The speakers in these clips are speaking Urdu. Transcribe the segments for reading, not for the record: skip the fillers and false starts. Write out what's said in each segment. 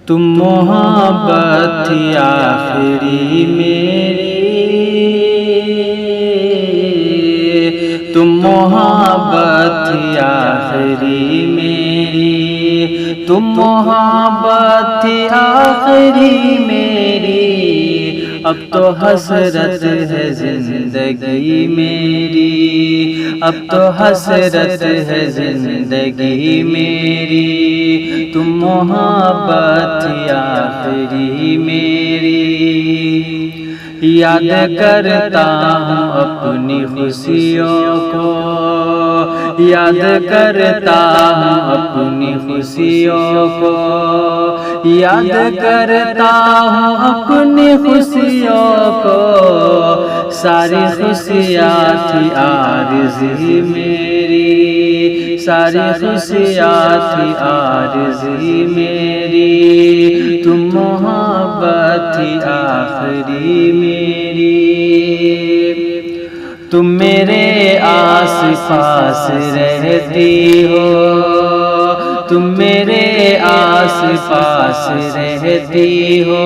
تم محبت تھی آخری میری، تم محبت تھی آخری میری، تم محبت تھی آخری میری، اب تو حسرت ہے زندگی میری، اب تو حسرت ہے زندگی میری، تم محبت تھی آخری میری۔ یاد کرتا ہوں اپنی خوشیوں کو، یاد کرتا ہوں اپنی خوشیوں کو، یاد کرتا ہوں اپنی خوشیوں کو، ساری خوشیاں تھی عارضی میری، ساری خوشیاں تھی عارضی میری، تم محبت تھی آخری میری۔ تم میرے آس پاس رہتی ہو، تم میرے آس پاس رہتی ہو،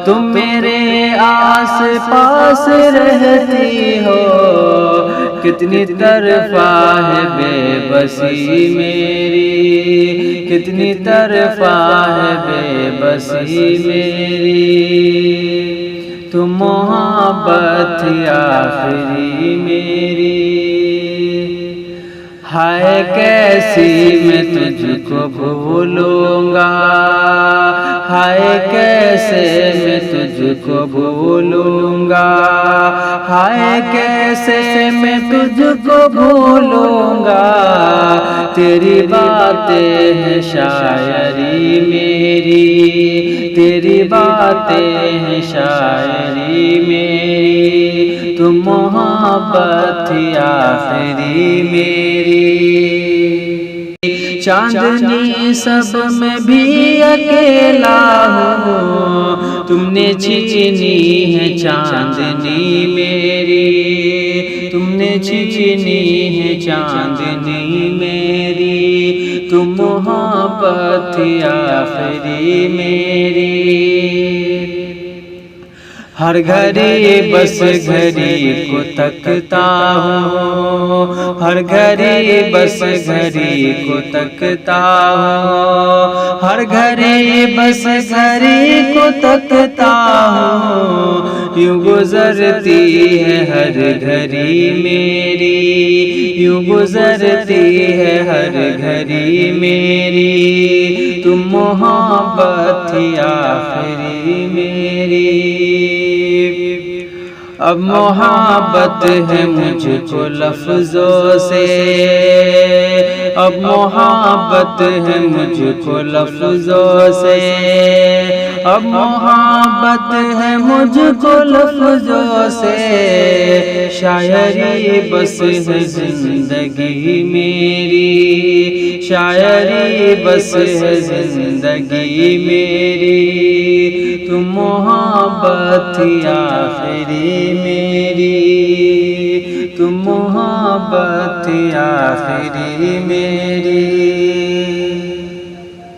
تم میرے آس پاس رہتی ہو، کتنی طرفہ ہے بے بسی میری، کتنی طرفہ ہے بے بسی میری، تم محبت تھی آخری میری۔ ہائے کیسی میں تجھ کو بھولوں گا، ہائے کیسے میں تجھ کو بھولوں گا، ہائے کیسے میں تجھ کو بھولوں گا، تیری باتیں ہیں شاعری میری، تیری باتیں ہیں شاعری میری، تم محبت تھی آخری میری۔ چاندنی سب میں بھی اکیلا ہوں، تم نے چھینی ہے چاندنی میری، تم نے چھینی ہے چاندنی میری، تم محبت تھی آخری میری۔ ہر گھڑی بس گھڑی کو تکتا ہوں، ہر گھڑی بس گھڑی کو تکتا ہوں، ہر گھڑی بس گھڑی کو تکتا ہوں، یوں گزرتی ہے ہر گھڑی میری، یوں گزرتی ہے ہر گھڑی میری، تم محبت تھی آخری میری۔ اب محبت ہے مجھ کو لفظوں سے، اب محبت ہے مجھ کو لفظوں سے، اب محبت ہے مجھ کو لفظوں سے، شاعری بس ہے زندگی میری، شاعری بس ہے زندگی میری، تم محبت تھی آخری میری، تم محبت تھی آخری میری۔